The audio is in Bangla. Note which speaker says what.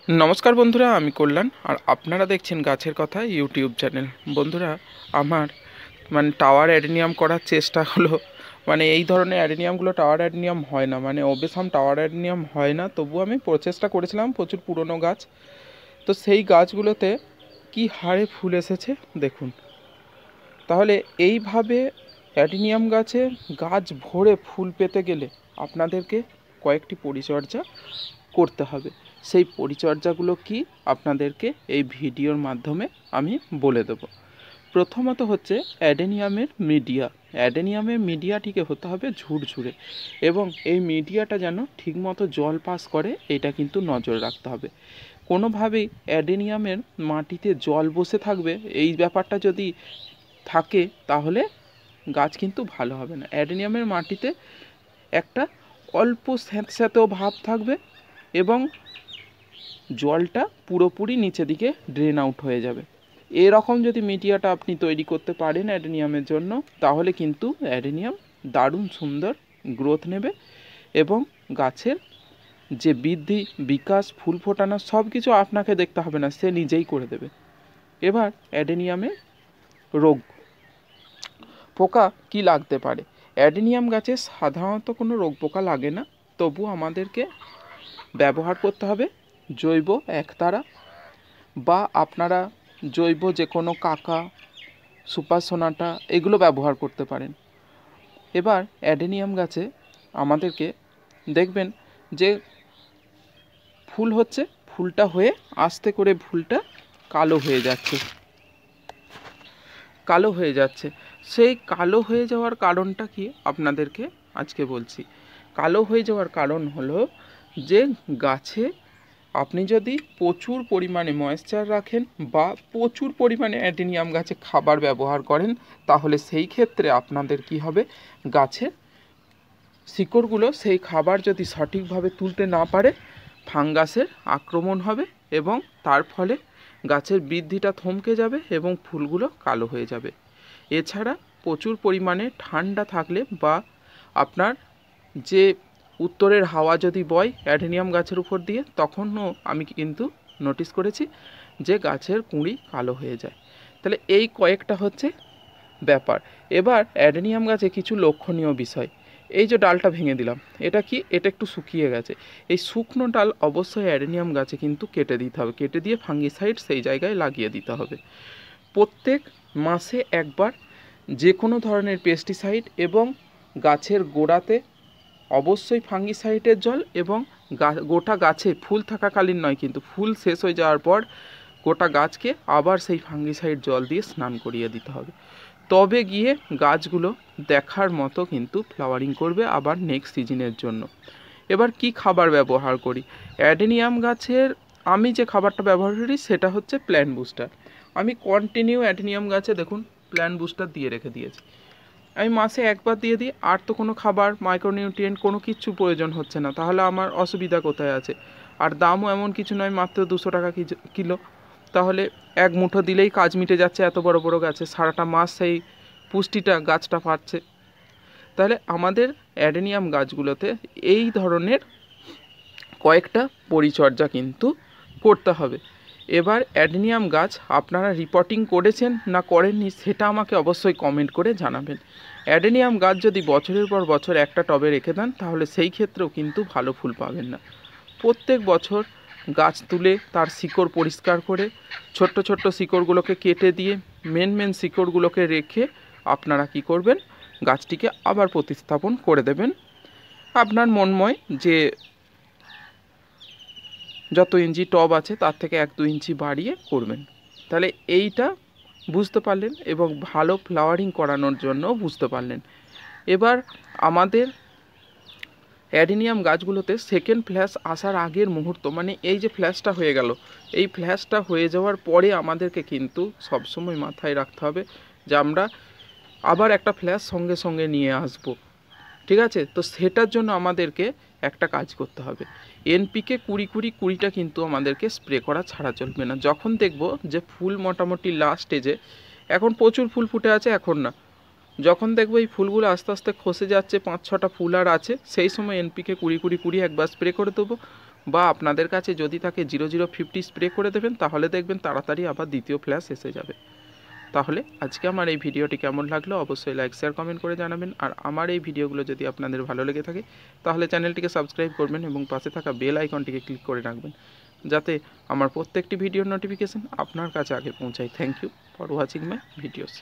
Speaker 1: নমস্কার বন্ধুরা, আমি কল্যাণ আর আপনারা দেখছেন গাছের কথা ইউটিউব চ্যানেল। বন্ধুরা, আমার টাওয়ার অ্যাডেনিয়াম করার চেষ্টা হলো, এই ধরনের অ্যাডেনিয়ামগুলো টাওয়ার অ্যাডেনিয়াম হয় না, ওবেসাম টাওয়ার অ্যাডেনিয়াম হয় না। তবু আমি প্রচেষ্টা করেছিলাম, প্রচুর পুরনো গাছ। তো সেই গাছগুলোতে কি হারে ফুল এসেছে দেখুন। তাহলে এইভাবে অ্যাডেনিয়াম গাছে গাছ ভরে ফুল পেতে গেলে আপনাদেরকে কয়েকটি পরিচর্যা করতে হবে। সেই পরিচর্যাগুলো কি আপনাদেরকে এই ভিডিওর মাধ্যমে আমি বলে দেব। প্রথমত হচ্ছে অ্যাডেনিয়ামের মিডিয়াটিকে হতে হবে ঝুরঝুরে, এবং এই মিডিয়াটা যেন ঠিকমতো জল পাস করে, এটা কিন্তু নজর রাখতে হবে। কোনোভাবেই অ্যাডেনিয়ামের মাটিতে জল বসে থাকবে এই ব্যাপারটা যদি থাকে তাহলে গাছ কিন্তু ভালো হবে না। অ্যাডেনিয়ামের মাটিতে একটা অল্প স্যাঁতস্যাঁতেও ভাব থাকবে এবং জলটা পুরোপুরি নিচে দিকে ড্রেন আউট হয়ে যাবে। এরকম যদি মিডিয়াটা আপনি তৈরি করতে পারেন অ্যাডেনিয়ামের জন্য, তাহলে কিন্তু অ্যাডেনিয়াম দারুণ সুন্দর গ্রোথ নেবে এবং গাছের যে বৃদ্ধি, বিকাশ, ফুল ফোটানো সব কিছু আপনাকে দেখতে হবে না, সে নিজেই করে দেবে। এবার অ্যাডেনিয়ামে রোগ পোকা কি লাগতে পারে। অ্যাডেনিয়াম গাছে সাধারণত কোনো রোগ পোকা লাগে না, তবু আমাদেরকে ব্যবহার করতে হবে জৈব একতারা, বা আপনারা জৈব যে কোনো কাকা, সুপার সোনাটা এগুলো ব্যবহার করতে পারেন। এবার অ্যাডেনিয়াম গাছে আমাদেরকে দেখবেন যে ফুল হচ্ছে, ফুলটা হয়ে আস্তে করে ফুলটা কালো হয়ে যাচ্ছে। সেই কালো হয়ে যাওয়ার কারণটা কি আপনাদেরকে আজকে বলছি। কালো হয়ে যাওয়ার কারণ হলো যে গাছে আপনি যদি প্রচুর পরিমাণে ময়েশ্চার রাখেন বা প্রচুর পরিমাণে অ্যাডেনিয়াম গাছে খাবার ব্যবহার করেন, তাহলে সেই ক্ষেত্রে আপনাদের কি হবে, গাছের শিকড়গুলো সেই খাবার যদি সঠিকভাবে তুলতে না পারে, ফাঙ্গাসের আক্রমণ হবে এবং তার ফলে গাছের বৃদ্ধিটা থমকে যাবে এবং ফুলগুলো কালো হয়ে যাবে। এছাড়া প্রচুর পরিমাণে ঠান্ডা থাকলে বা আপনার যে উত্তরের হাওয়া যদি বয় অ্যাডেনিয়াম গাছের উপর দিয়ে, তখনও আমি কিন্তু নোটিস করেছি যে গাছের কুঁড়ি কালো হয়ে যায়। তাহলে এই কয়েকটা হচ্ছে ব্যাপার। এবার অ্যাডেনিয়াম গাছে কিছু লক্ষণীয় বিষয়। এই যে ডালটা ভেঙে দিলাম, এটা কি, এটা একটু শুকিয়ে গেছে। এই শুকনো ডাল অবশ্যই অ্যাডেনিয়াম গাছে কিন্তু কেটে দিতে হবে, কেটে দিয়ে ফাঙ্গিসাইড সেই জায়গায় লাগিয়ে দিতে হবে। প্রত্যেক মাসে একবার যে কোনো ধরনের পেস্টিসাইড, এবং গাছের গোড়াতে অবশ্যই ফাঙ্গিসাইডের জল, এবং গোটা গাছে ফুল থাকাকালীন নয়, কিন্তু ফুল শেষ হয়ে যাওয়ার পর গোটা গাছকে আবার সেই ফাঙ্গিসাইড জল দিয়ে স্নান করিয়ে দিতে হবে। তবে গিয়ে গাছগুলো দেখার মতো কিন্তু ফ্লাওয়ারিং করবে আবার নেক্সট সিজনের জন্য। এবার কি খাবার ব্যবহার করি অ্যাডেনিয়াম গাছের, আমি যে খাবারটা ব্যবহার করি সেটা হচ্ছে প্ল্যান্ট বুস্টার। আমি কন্টিনিউ অ্যাডেনিয়াম গাছে দেখুন প্ল্যান্ট বুস্টার দিয়ে রেখে দিয়েছি। আমি মাসে একবার দিয়ে দিই, আর তো কোনো খাবার, মাইক্রোনিউট্রিয়েন্ট কোনো কিছু প্রয়োজন হচ্ছে না। তাহলে আমার অসুবিধা কোথায় আছে? আর দামও এমন কিছু নয়, মাত্র 200 টাকা কিলো। তাহলে এক মুঠো দিলেই কাজ মিটে যাচ্ছে এত বড় বড় গাছে, সারাটা মাস সেই পুষ্টিটা গাছটা পাচ্ছে। তাহলে আমাদের অ্যাডেনিয়াম গাছগুলোতে এই ধরনের কয়েকটা পরিচর্যা কিন্তু করতে হবে। এবার অ্যাডেনিয়াম গাছ আপনারা রিপোর্টিং করেছেন না করেননি সেটা আমাকে অবশ্যই কমেন্ট করে জানাবেন। অ্যাডেনিয়াম গাছ যদি বছরের পর বছর একটা টবে রেখে দেন, তাহলে সেই ক্ষেত্রেও কিন্তু ভালো ফুল পাবেন না। প্রত্যেক বছর গাছ তুলে তার শিকড় পরিষ্কার করে ছোট্ট ছোট্ট শিকড়গুলোকে কেটে দিয়ে মেন শিকড়গুলোকে রেখে আপনারা কি করবেন, গাছটিকে আবার প্রতিস্থাপন করে দেবেন আপনার মনময় যে যত ইঞ্চি টব আছে তার থেকে 1-2 ইঞ্চি বাড়িয়ে করবেন। তাহলে এইটা বুঝতে পারলেন এবং ভালো ফ্লাওয়ারিং করানোর জন্য বুঝতে পারলেন। এবার আমাদের অ্যাডেনিয়াম গাছগুলোতে সেকেন্ড ফ্ল্যাশ আসার আগের মুহূর্ত, এই যে ফ্ল্যাশটা হয়ে গেল, এই ফ্ল্যাশটা হয়ে যাওয়ার পরে আমাদেরকে কিন্তু সবসময় মাথায় রাখতে হবে যে আমরা আবার একটা ফ্ল্যাশ সঙ্গে সঙ্গে নিয়ে আসব। ঠিক আছে? তো সেটার জন্য আমাদেরকে একটা কাজ করতে হবে। এনপিকে 20-20-20টা কিন্তু আমাদেরকে স্প্রে করা ছাড়া চলবে না। যখন দেখব যে ফুল মোটামুটি লাস্ট স্টেজে, এখন প্রচুর ফুল ফুটে আছে এখন না, যখন দেখবো এই ফুলগুলো আস্তে আস্তে খসে যাচ্ছে, 5-6টা ফুল আর আছে, সেই সময় এনপিকে 20-20-20 একবার স্প্রে করে দেবো। বা আপনাদের কাছে যদি থাকে 0050 স্প্রে করে দেবেন, তাহলে দেখবেন তাড়াতাড়ি আবার দ্বিতীয় ফ্ল্যাশ এসে যাবে। তাহলে আজকে আমার এই ভিডিওটি কেমন লাগলো অবশ্যই লাইক শেয়ার কমেন্ট করে জানাবেন। আর আমার এই ভিডিওগুলো যদি আপনাদের ভালো লেগে থাকে তাহলে চ্যানেলটিকে সাবস্ক্রাইব করবেন এবং পাশে থাকা বেল আইকনটিকে ক্লিক করে রাখবেন, যাতে আমার প্রত্যেকটি ভিডিওর নোটিফিকেশন আপনার কাছে আগে পৌঁছায়। Thank you for watching my videos.